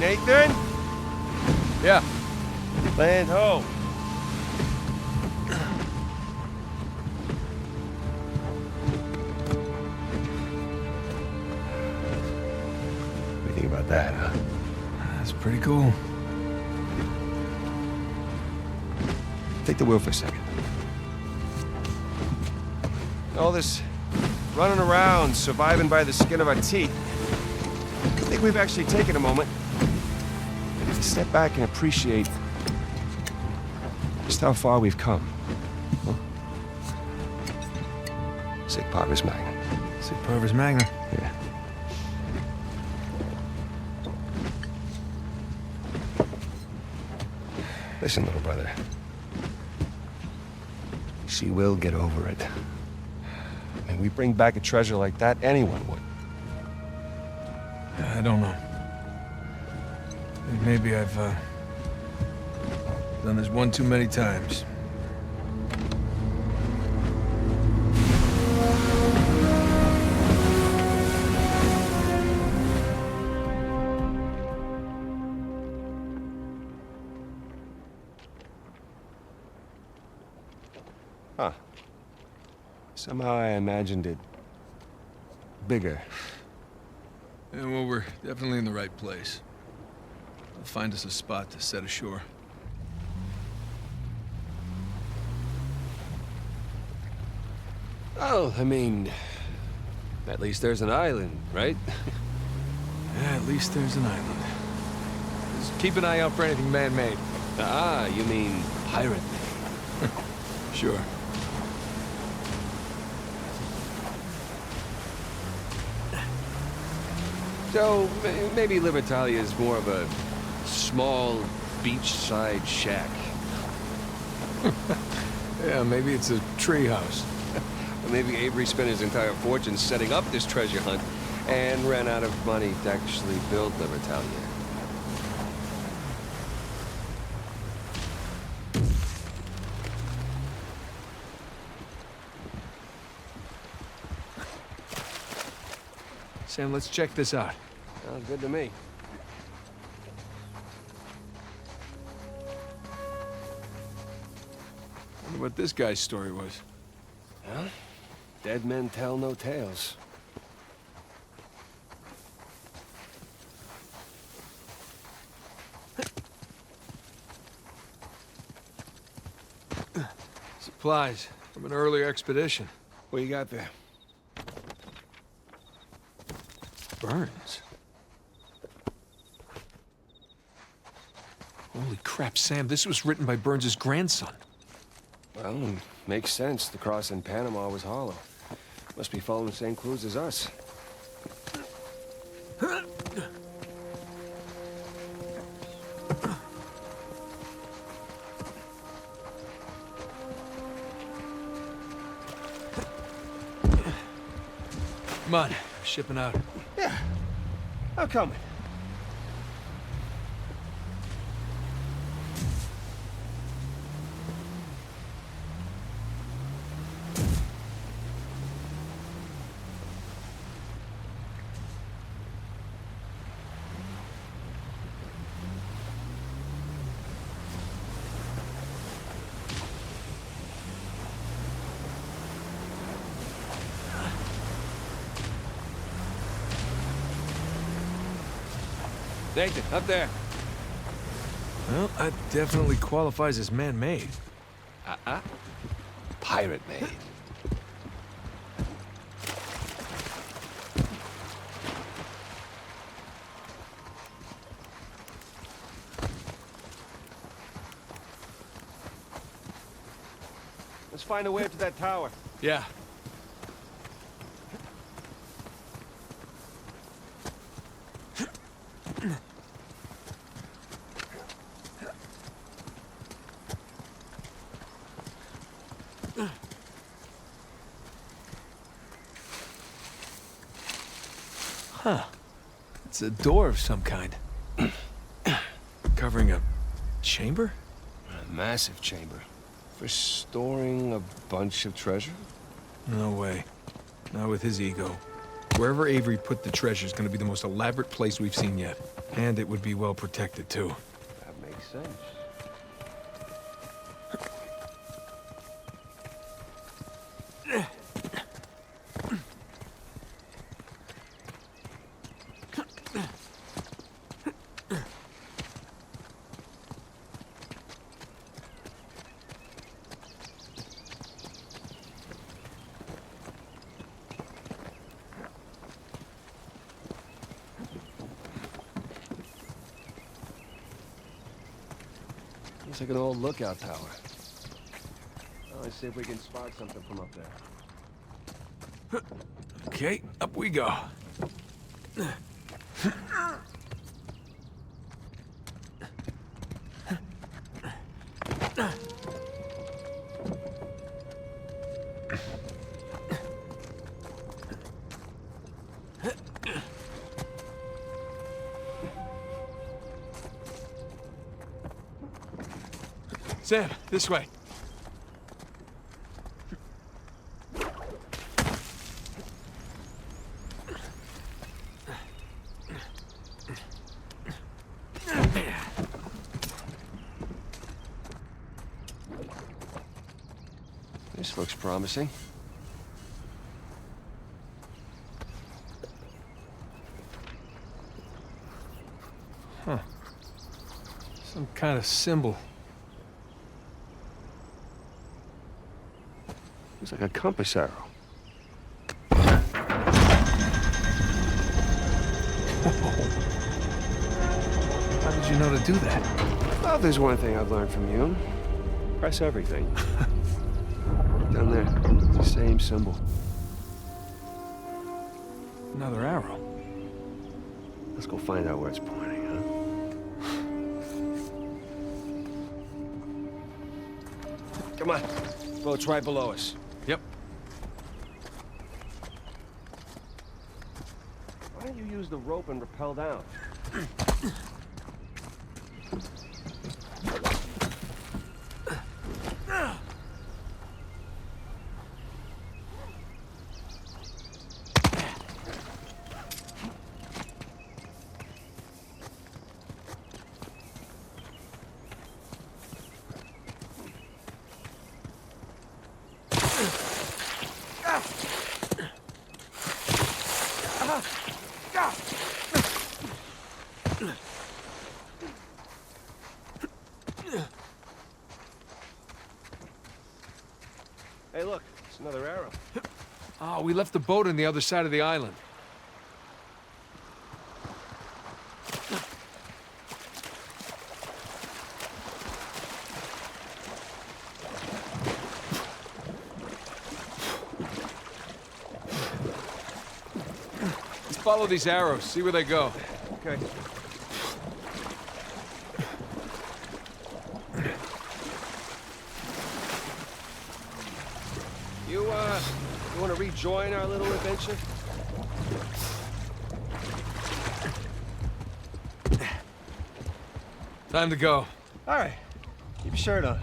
Nathan? Yeah. Land ho. What do you think about that, huh? That's pretty cool. Take the wheel for a second. All this running around, surviving by the skin of our teeth. I think we've actually taken a moment to step back and appreciate just how far we've come. Huh? Sic parvis magna. Sic parvis magna. Yeah. Listen, little brother. She will get over it. I mean, we bring back a treasure like that, anyone would. I don't know. Maybe I've done this one too many times. Huh. Somehow I imagined it bigger. Yeah, well, we're definitely in the right place. We'll find us a spot to set ashore. Oh, I mean, at least there's an island, right? Yeah, at least there's an island. Just keep an eye out for anything man-made. Ah, you mean pirate? Sure. So, maybe Libertalia is more of a small beachside shack. Yeah, maybe it's a treehouse. Or maybe Avery spent his entire fortune setting up this treasure hunt and ran out of money to actually build Libertalia. Sam, let's check this out. Sounds good to me. Wonder what this guy's story was. Well, dead men tell no tales. Supplies from an earlier expedition. What you got there? Burns. Holy crap, Sam, this was written by Burns' grandson. Well, makes sense. The cross in Panama was hollow. Must be following the same clues as us. Come on, we're shipping out. Yeah. I'm coming. Nathan, up there. Well, that definitely qualifies as man-made. Pirate-made. Let's find a way up to that tower. Yeah. Huh. It's a door of some kind. Covering a chamber? A massive chamber. For storing a bunch of treasure? No way. Not with his ego. Wherever Avery put the treasure is gonna be the most elaborate place we've seen yet. And it would be well protected, too. That makes sense. Looks like an old lookout tower. Well, let's see if we can spot something from up there. Okay, up we go. Sam, this way. This looks promising. Huh. Some kind of symbol. Looks like a compass arrow. How did you know to do that? Well, there's one thing I've learned from you. Press everything. Down there, it's the same symbol. Another arrow. Let's go find out where it's pointing, huh? Come on. Boat's right below us. Yep. Why don't you use the rope and rappel down? Hey, look, it's another arrow. Oh, we left the boat on the other side of the island. Let's follow these arrows, see where they go. Okay. You want to rejoin our little adventure? Time to go. All right. Keep your shirt on.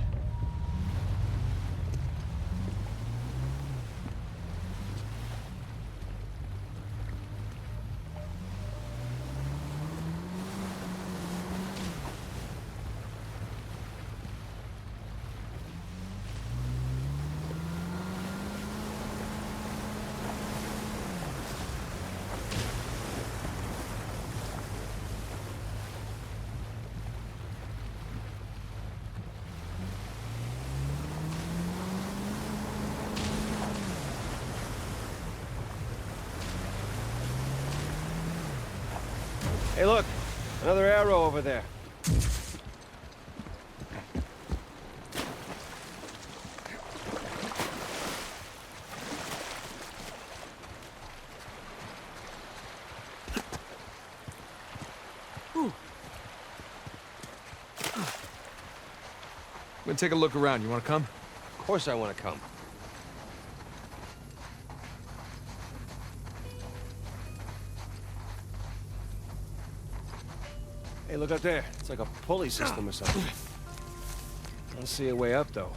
Hey, look, another arrow over there. We're gonna take a look around. You wanna come? Of course I want to come. Hey, look up there. It's like a pulley system or something. I don't see a way up, though.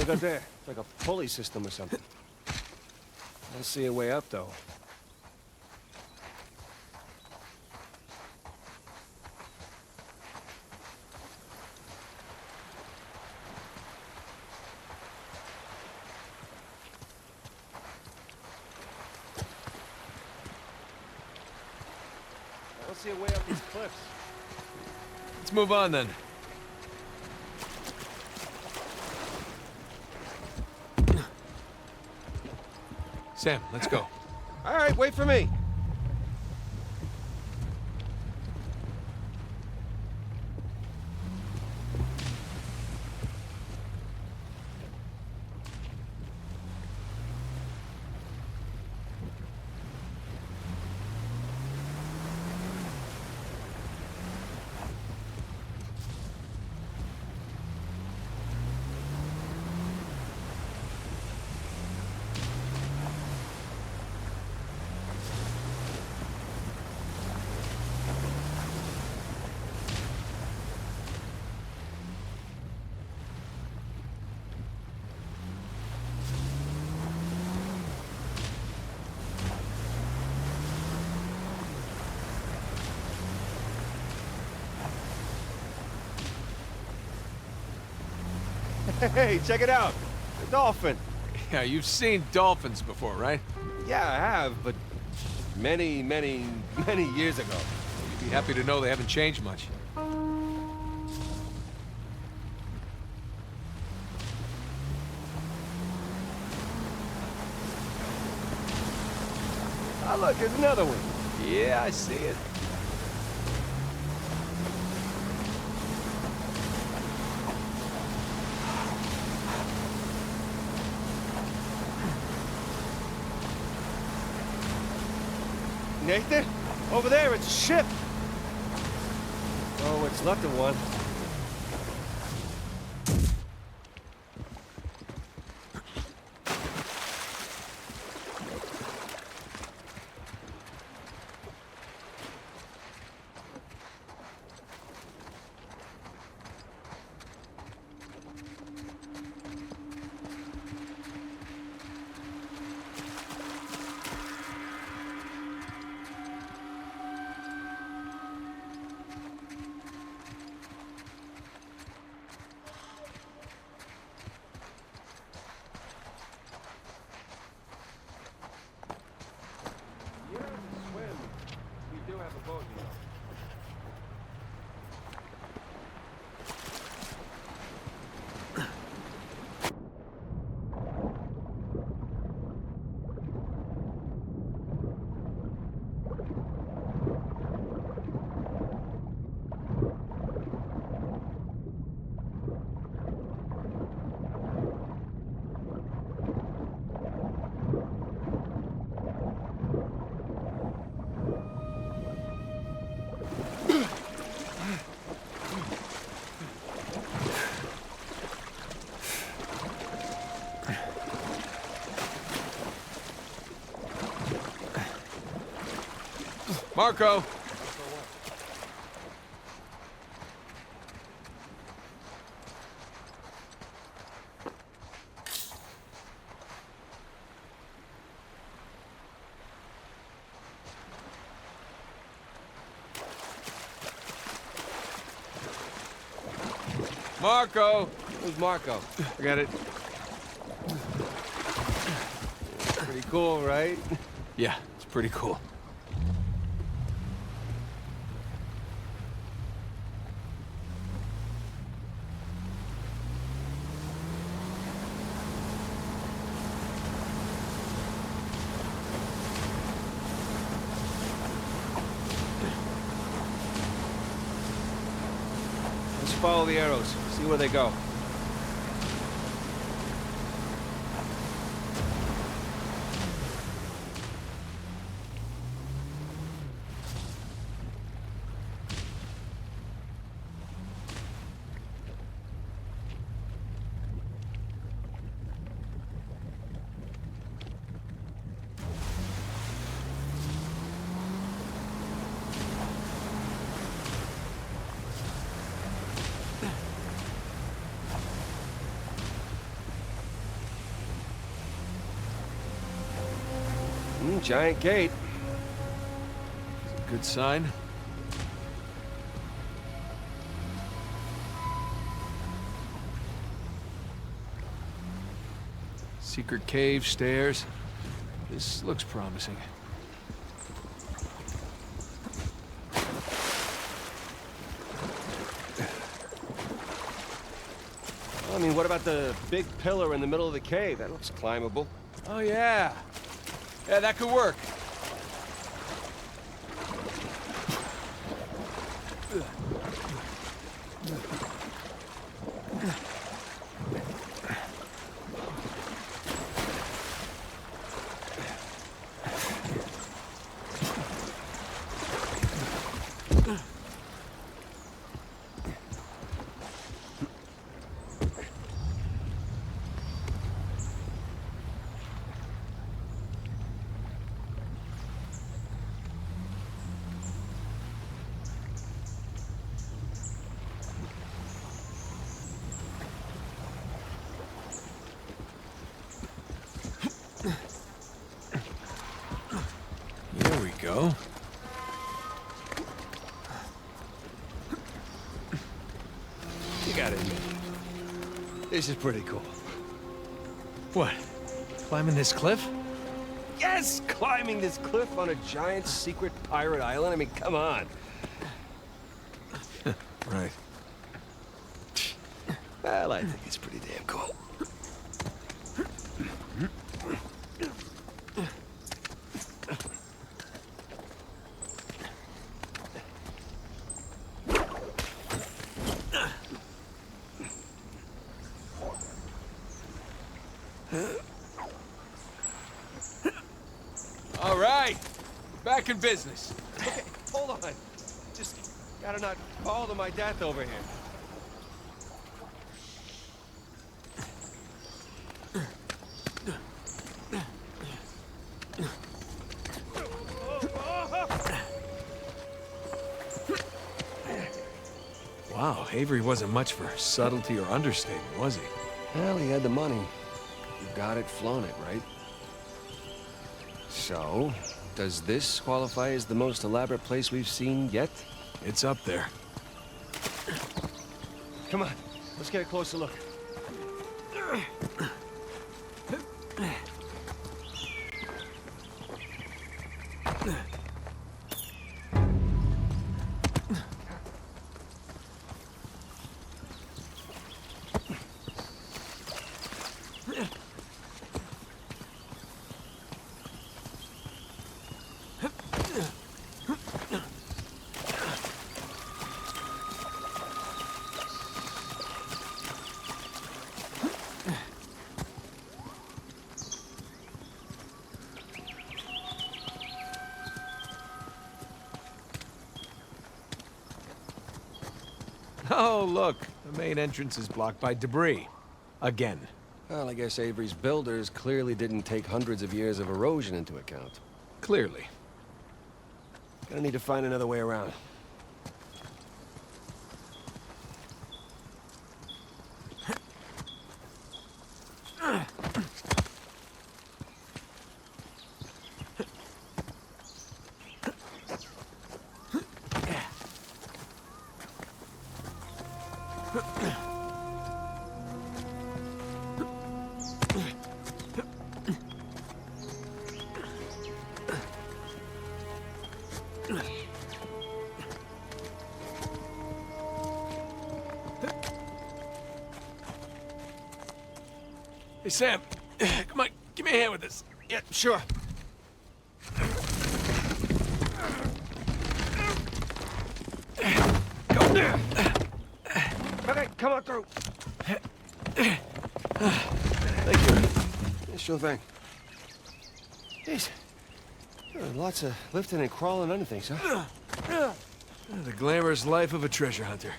Look up there. It's like a pulley system or something. I don't see a way up, though. I don't see a way up these cliffs. Let's move on then. Sam, let's go. All right, wait for me. Hey, check it out. A dolphin. Yeah, you've seen dolphins before, right? Yeah, I have, but many, many, many years ago. You'd be happy to know they haven't changed much. Oh, look, there's another one. Yeah, I see it. Nathan, over there, it's a ship. Oh, it's left of one. Marco! Marco! Who's Marco? Forget it. Pretty cool, right? Yeah, it's pretty cool. Let's follow the arrows, see where they go. Giant gate. Good sign. Secret cave, stairs. This looks promising. I mean, what about the big pillar in the middle of the cave? That looks climbable. Oh, yeah. Yeah, that could work. Here we go. You gotta admit, this is pretty cool. What? Climbing this cliff? Yes! Climbing this cliff on a giant secret pirate island? I mean, come on. Right. Well, I think it's pretty damn cool. All right. Back in business. Okay, hold on. Just gotta not fall to my death over here. Wow, Avery wasn't much for subtlety or understatement, was he? Well, he had the money. You got it, flown it, right? So, does this qualify as the most elaborate place we've seen yet? It's up there. Come on, let's get a closer look. Oh, look. The main entrance is blocked by debris. Again. Well, I guess Avery's builders clearly didn't take hundreds of years of erosion into account. Clearly. Gonna need to find another way around. Hey, Sam. Come on, give me a hand with this. Yeah, sure. Go. Okay, come on through. Thank you. Yeah, sure thing. Jeez. Lots of lifting and crawling under things, huh? The glamorous life of a treasure hunter.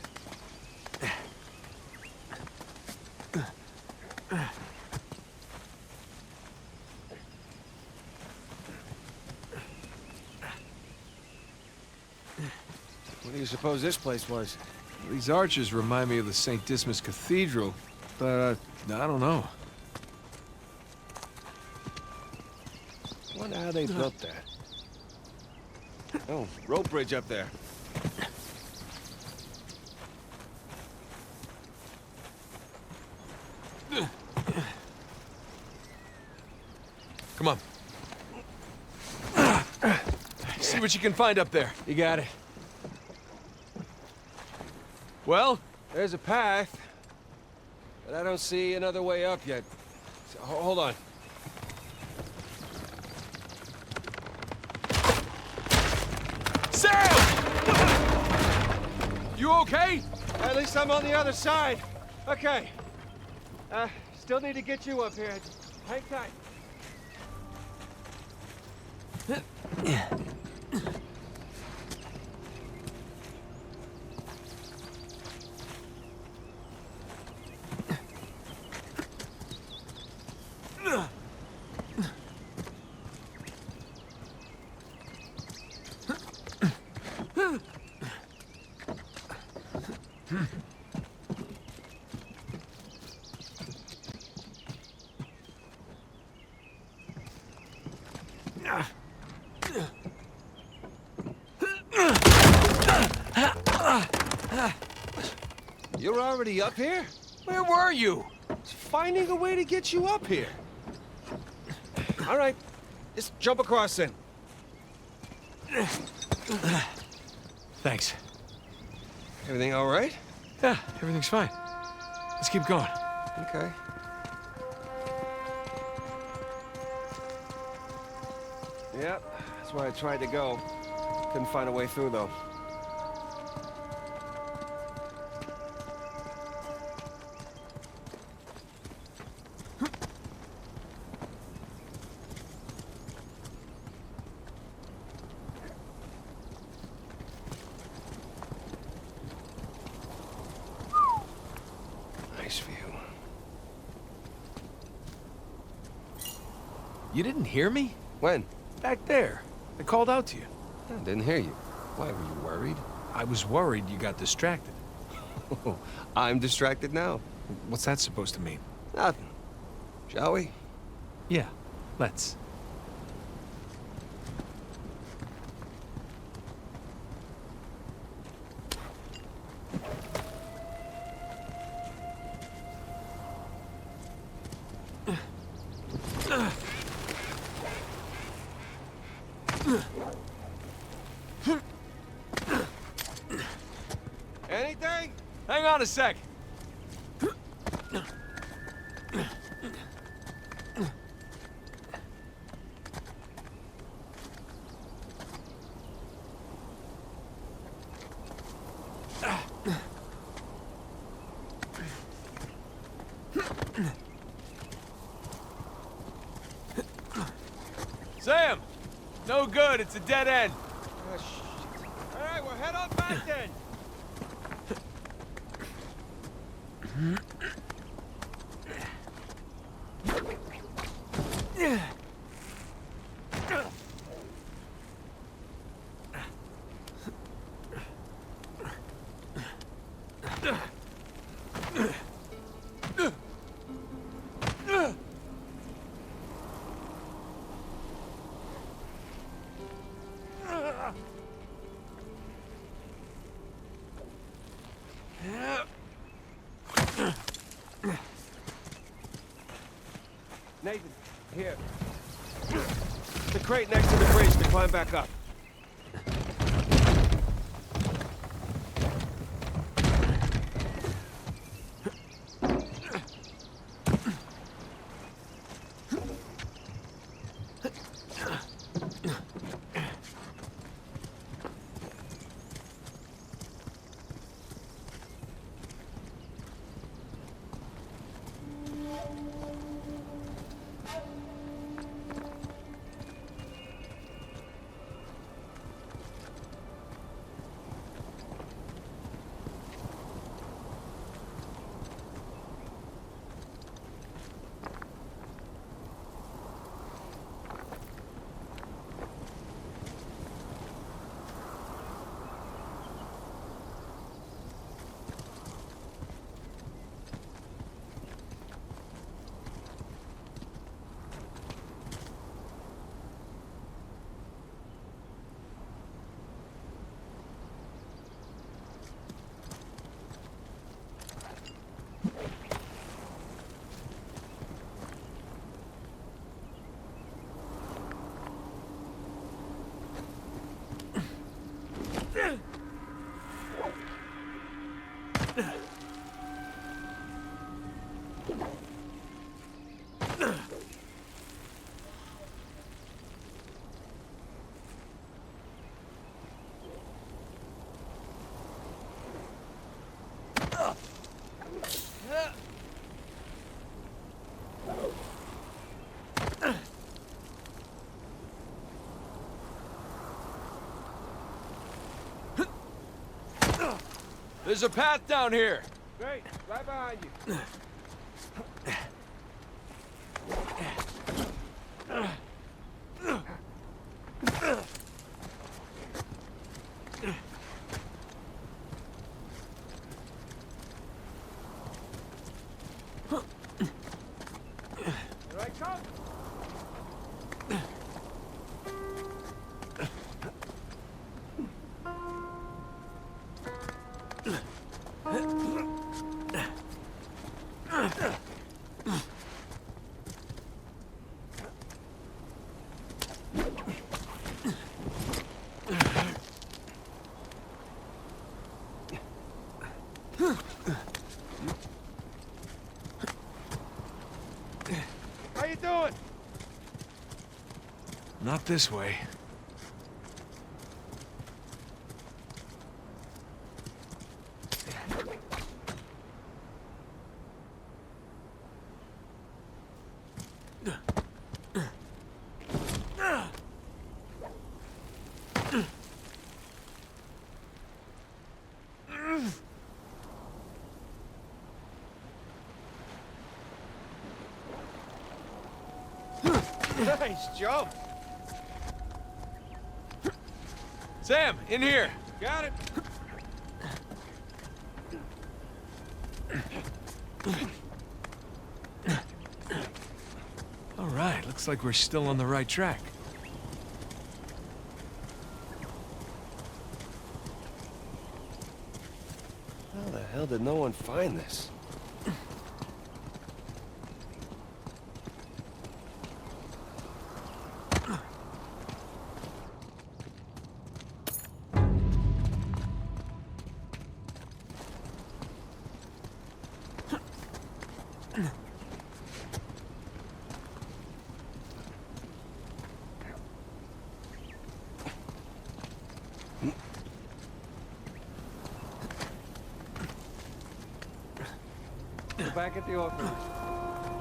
What do you suppose this place was? These arches remind me of the St. Dismas Cathedral, but I don't know. wonder how they built that. Oh, rope bridge up there. Come on. See what you can find up there. You got it. Well? There's a path, but I don't see another way up yet. So, hold on. Sam! You okay? At least I'm on the other side. Okay. Still need to get you up here. Hang tight. You're already up here? Where were you? Finding a way to get you up here. All right, just jump across then. Thanks. Everything all right? Yeah, everything's fine. Let's keep going. Okay. Yep, that's where I tried to go. Couldn't find a way through, though. Nice view. You didn't hear me? When? Back there. I called out to you. I didn't hear you. Why, were you worried? I was worried you got distracted. I'm distracted now. What's that supposed to mean? Nothing. Shall we? Yeah, let's. Anything? Hang on a sec. Sam! No good, it's a dead end. Oh, shit. All right, we'll head on back then. Nathan, here. The crate next to the bridge to climb back up. There's a path down here. Great, right behind you. Here I come. How you doing? Not this way. Nice jump. Sam, in here. Got it. All right, looks like we're still on the right track. How the hell did no one find this? We're back at the orphanage.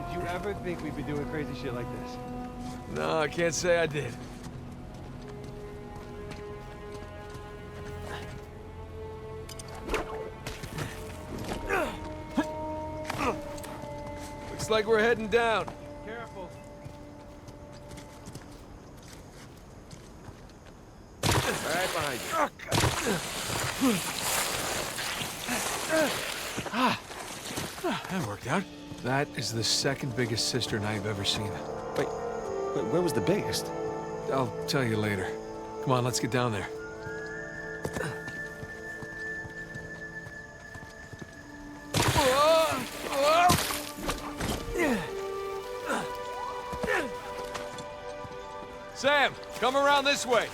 Did you ever think we'd be doing crazy shit like this? No, I can't say I did. Looks like we're heading down. Careful. Right behind you. That worked out. That is the second biggest cistern I've ever seen. Wait, where was the biggest? I'll tell you later. Come on, let's get down there. Sam, come around this way.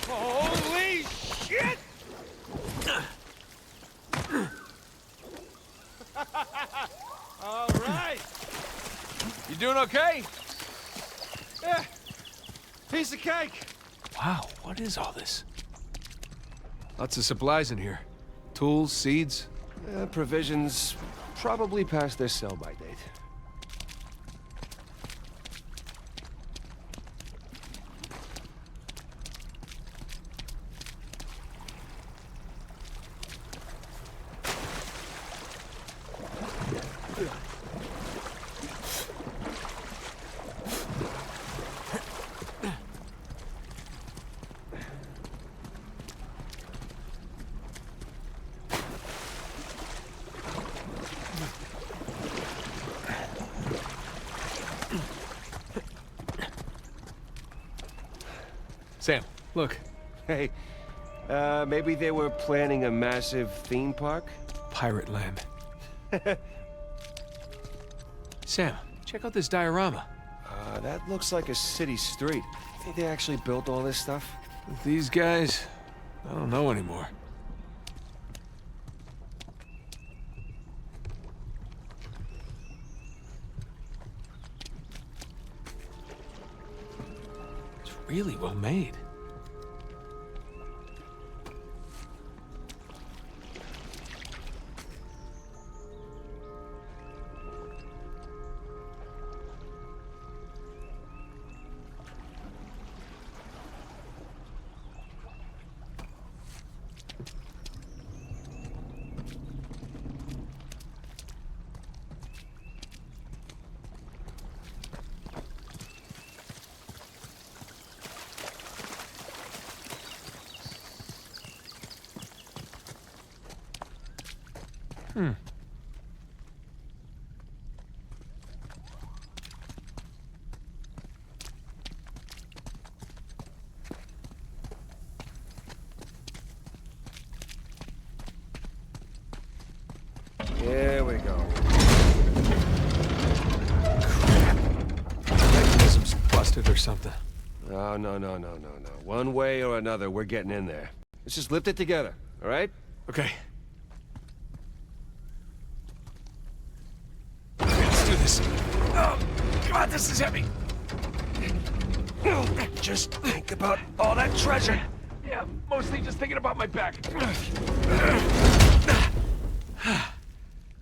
Holy shit! All right. You doing okay? Yeah. Piece of cake. Wow, what is all this? Lots of supplies in here. Tools, seeds. Provisions probably past their sell-by date. Sam, look. Hey, maybe they were planning a massive theme park? Pirate land. Sam, check out this diorama. That looks like a city street. Think they actually built all this stuff? These guys, I don't know anymore. It's really well made. Here we go. Mechanism's busted or something. Oh, no. One way or another, we're getting in there. Let's just lift it together, all right? Okay. Okay, let's do this. Oh, God, this is heavy. Just think about all that treasure. Yeah, mostly just thinking about my back.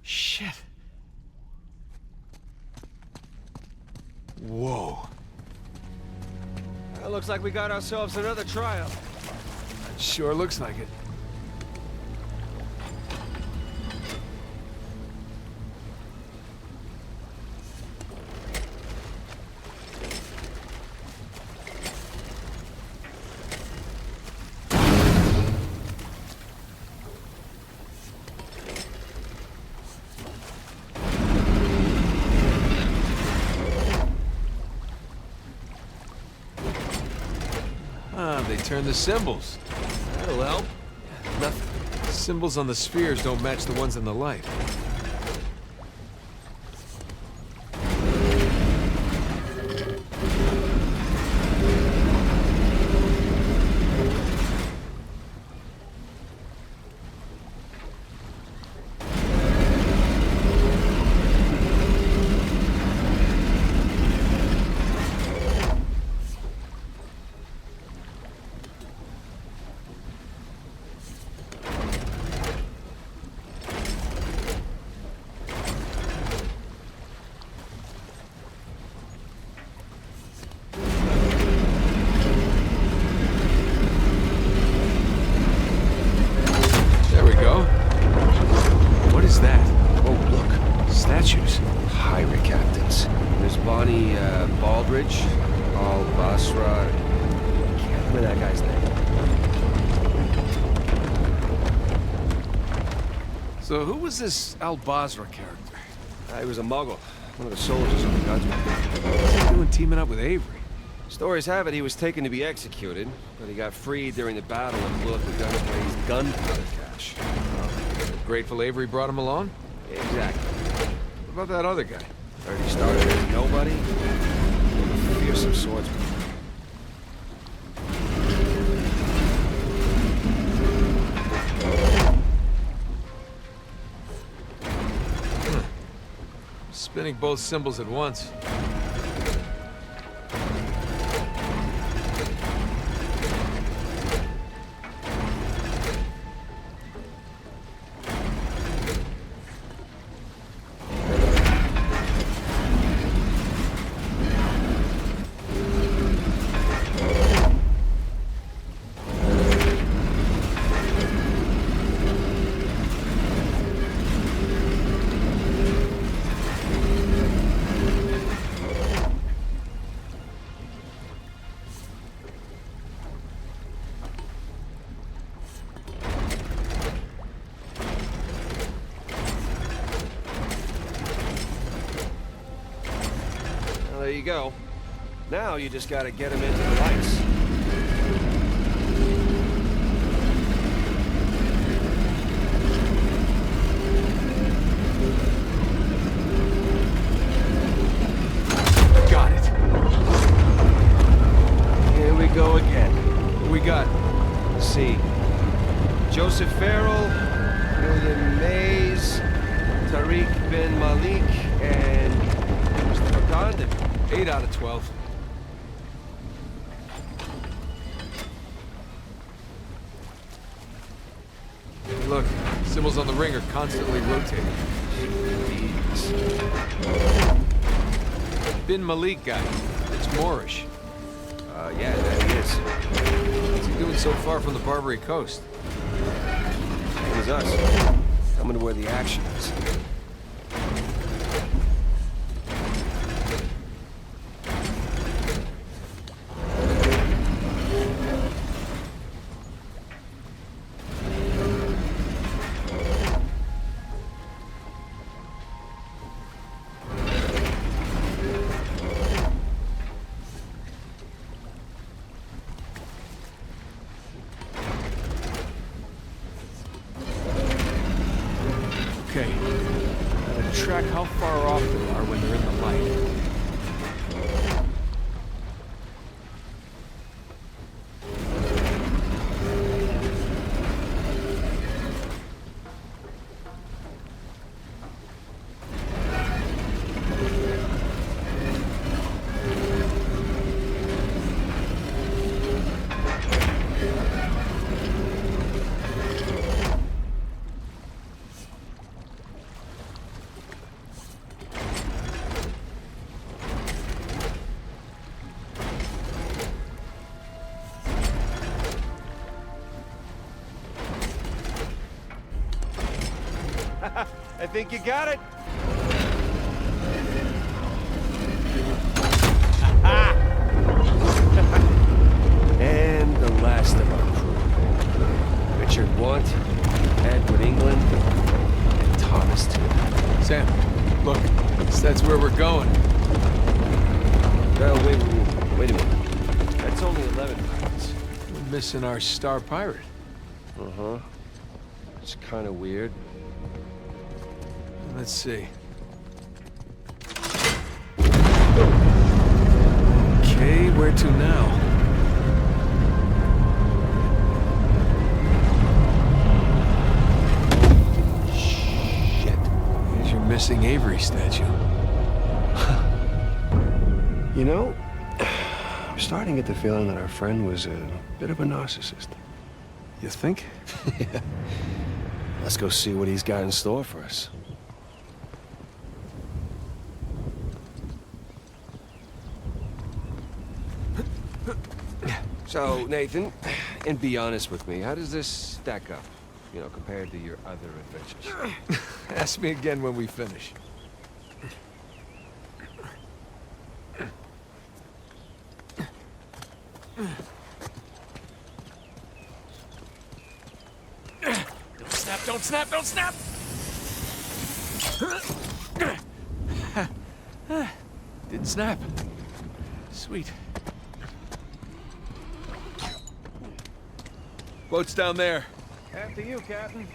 Shit. Whoa. Well, looks like we got ourselves another trial. Sure looks like it. They turn the symbols. That'll help. Nothing. Symbols on the spheres don't match the ones in the light. So who was this Al-Basra character? He was a Muggle, one of the soldiers on the Gunsman. What's he doing teaming up with Avery? Stories have it he was taken to be executed, but he got freed during the battle and blew up the Gunsway's gunpowder cache. Grateful Avery brought him along? Exactly. What about that other guy? Heard he started as nobody, a fearsome swordsman. Spinning both symbols at once. There you go. Now you just gotta get him into the lights. Got it. Here we go again. What we got? See. Joseph Farrell, William Mays, Tariq bin Malik, and Mr. Condon. 8 out of 12. Hey, look, symbols on the ring are constantly rotating. Bin Malik guy. It's Moorish. Yeah, that he is. What's he doing so far from the Barbary coast? Same as us. Coming to where the action is. Okay. Gotta track how far off they are when they're in the light. I think you got it. And the last of our crew. Richard Want, Edward England, and Thomas too. Sam, look, that's where we're going. Well, wait a minute. That's only 11 pirates. We're missing our star pirate. Uh-huh. It's kind of weird. Let's see. Okay, where to now? Shit. Here's your missing Avery statue. You know, I'm starting to get the feeling that our friend was a bit of a narcissist. You think? Yeah. Let's go see what he's got in store for us. So, Nathan, and be honest with me, how does this stack up, you know, compared to your other adventures? Ask me again when we finish. Don't snap, don't snap, don't snap! Didn't snap. Sweet. Boat's down there. After you, Captain.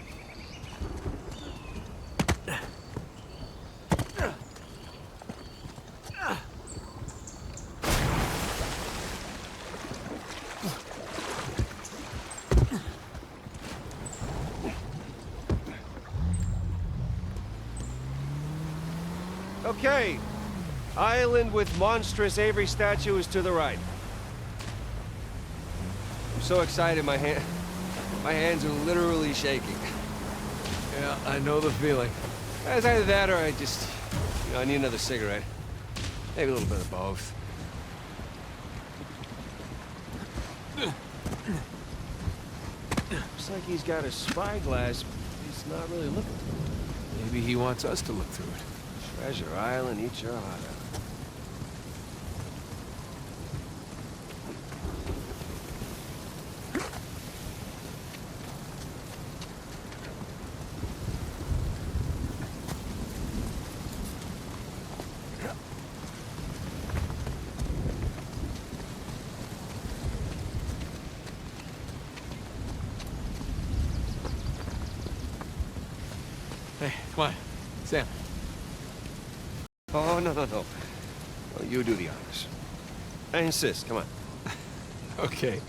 Okay. Island with monstrous Avery statue is to the right. I'm so excited, my hands are literally shaking. Yeah, I know the feeling. It's either that or I just, you know, I need another cigarette. Maybe a little bit of both. Looks like he's got a spyglass, but he's not really looking through it. Maybe he wants us to look through it. Treasure Island, eat your heart out. Hey, come on. Sam. Oh, no. Oh, you do the honors. I insist, come on. Okay.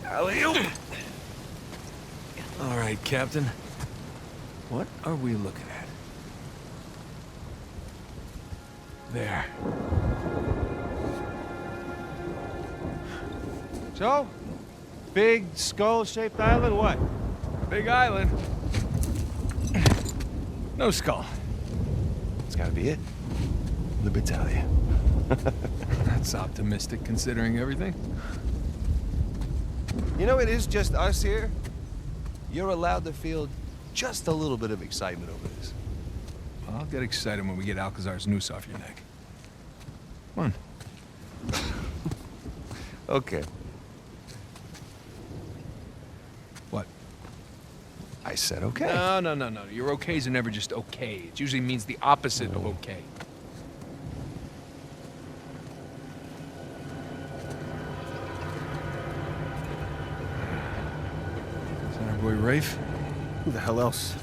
Alley-oop! All right, Captain. What are we looking at? There. So? Big skull-shaped island, what? Big island. No skull. It's gotta be it. The battalion. That's optimistic considering everything. You know, it is just us here. You're allowed to feel just a little bit of excitement over this. I'll get excited when we get Alcazar's noose off your neck. Come on. Okay. What? I said okay. No. Your okays are never just okay. It usually means the opposite of okay. Is that our boy Rafe? Who the hell else